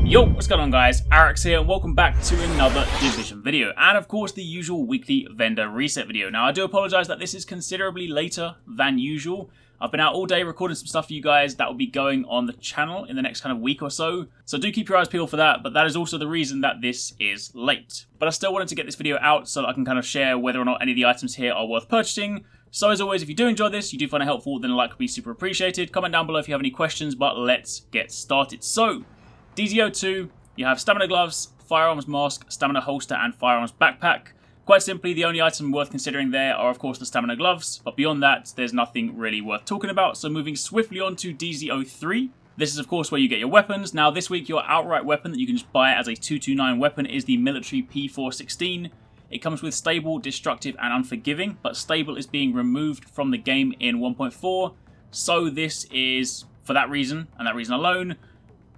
Yo, what's going on guys, HyperX here and welcome back to another Division video, and of course the usual weekly vendor reset video. Now I do apologise that this is considerably later than usual. I've been out all day recording some stuff for you guys that will be going on the channel in the next kind of week or so do keep your eyes peeled for that, but that is also the reason that this is late. But I still wanted to get this video out so that I can kind of share whether or not any of the items here are worth purchasing. So as always, if you do enjoy this, you do find it helpful, then a like would be super appreciated. Comment down below if you have any questions, but let's get started. So, DZ-02, you have stamina gloves, firearms mask, stamina holster, and firearms backpack. Quite simply, the only item worth considering there are of course the stamina gloves, but beyond that, there's nothing really worth talking about. So moving swiftly on to DZ-03. This is of course where you get your weapons. Now this week, your outright weapon that you can just buy as a 229 weapon is the military P416. It comes with stable, destructive, and unforgiving, but stable is being removed from the game in 1.4. So this is, for that reason, and that reason alone,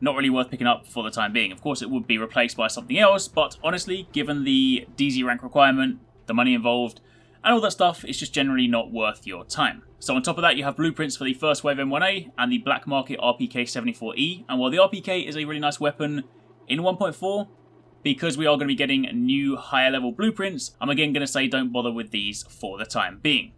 not really worth picking up for the time being. Of course, it would be replaced by something else, but honestly, given the DZ rank requirement, the money involved, and all that stuff, it's just generally not worth your time. So on top of that, you have blueprints for the first wave M1A and the black market RPK 74E, and while the RPK is a really nice weapon in 1.4, because we are going to be getting new higher level blueprints, I'm again going to say don't bother with these for the time being.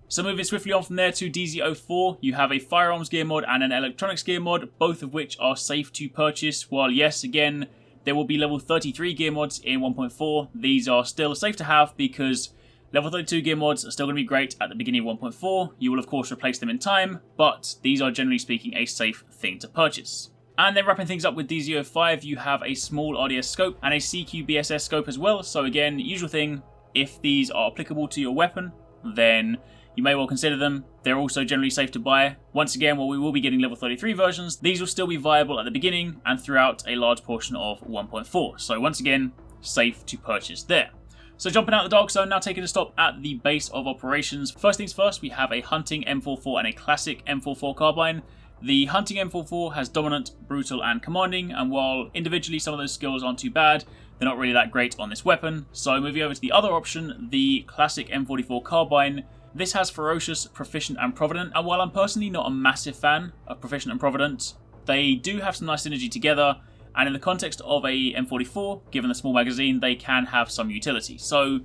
So moving swiftly on from there to DZ-04, you have a firearms gear mod and an electronics gear mod, both of which are safe to purchase, while yes, again, there will be level 33 gear mods in 1.4. These are still safe to have because level 32 gear mods are still going to be great at the beginning of 1.4. You will of course replace them in time, but these are generally speaking a safe thing to purchase. And then wrapping things up with DZ-05, you have a small RDS scope and a CQ-BSS scope as well. So again, usual thing, if these are applicable to your weapon, then you may well consider them. They're also generally safe to buy. Once again, while we will be getting level 33 versions, these will still be viable at the beginning and throughout a large portion of 1.4. So once again, safe to purchase there. So jumping out the dark zone, now taking a stop at the base of operations. First things first, we have a hunting M44 and a classic M44 carbine. The hunting M44 has dominant, brutal, and commanding, and while individually some of those skills aren't too bad, they're not really that great on this weapon. So moving over to the other option, the classic M44 carbine. This has Ferocious, Proficient, and Provident, and while I'm personally not a massive fan of Proficient and Provident, they do have some nice synergy together, and in the context of a M44, given the small magazine, they can have some utility. So,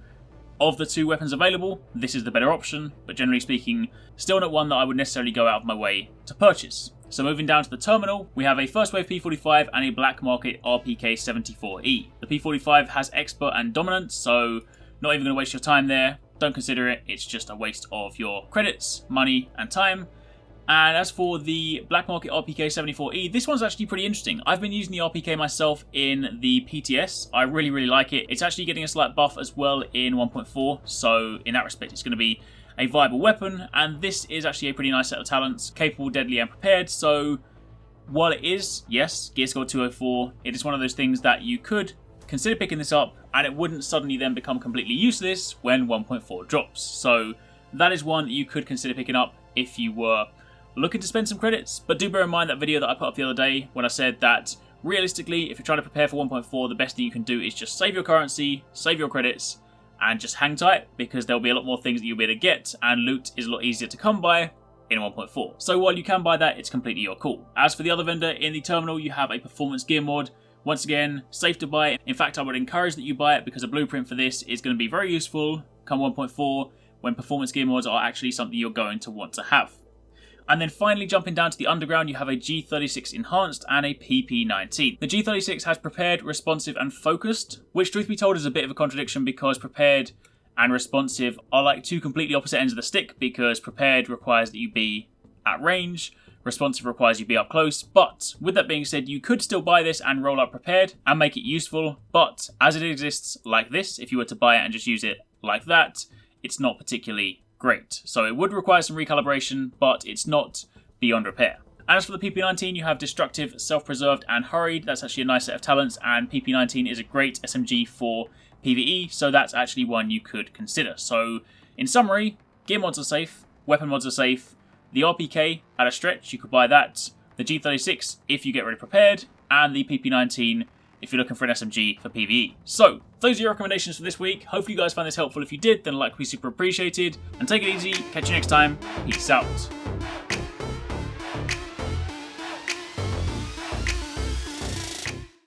of the two weapons available, this is the better option, but generally speaking, still not one that I would necessarily go out of my way to purchase. So moving down to the terminal, we have a first wave P45 and a black market RPK 74E. The P45 has Expert and Dominant, so not even going to waste your time there. Don't consider it, it's just a waste of your credits, money, and time. And as for the black market RPK 74E, this one's actually pretty interesting. I've been using the RPK myself in the PTS. I really like it. It's actually getting a slight buff as well in 1.4, so in that respect it's going to be a viable weapon, and this is actually a pretty nice set of talents, capable, deadly, and prepared. So while it is, yes, gear score 204, it is one of those things that you could consider picking this up, and it wouldn't suddenly then become completely useless when 1.4 drops. So that is one that you could consider picking up if you were looking to spend some credits. But do bear in mind that video that I put up the other day when I said that realistically, if you're trying to prepare for 1.4, the best thing you can do is just save your currency, save your credits, and just hang tight, because there'll be a lot more things that you'll be able to get, and loot is a lot easier to come by in 1.4. So while you can buy that, it's completely your call. As for the other vendor, in the terminal you have a performance gear mod. Once again, safe to buy. In fact, I would encourage that you buy it because a blueprint for this is going to be very useful come 1.4 when performance gear mods are actually something you're going to want to have. And then finally jumping down to the underground, you have a G36 Enhanced and a PP19. The G36 has Prepared, Responsive, and Focused, which truth be told is a bit of a contradiction because Prepared and Responsive are like two completely opposite ends of the stick, because Prepared requires that you be at range, Responsive requires you be up close. But with that being said, you could still buy this and roll up Prepared and make it useful, but as it exists like this, if you were to buy it and just use it like that, it's not particularly great. So it would require some recalibration, but it's not beyond repair. And as for the PP19, you have Destructive, Self-Preserved, and Hurried. That's actually a nice set of talents, and PP19 is a great SMG for PvE, so that's actually one you could consider. So in summary, gear mods are safe, weapon mods are safe, the RPK, at a stretch, you could buy that, the G36 if you get ready prepared, and the PP19 if you're looking for an SMG for PvE. So, those are your recommendations for this week. Hopefully you guys found this helpful. If you did, then a like would be super appreciated. And take it easy, catch you next time, peace out.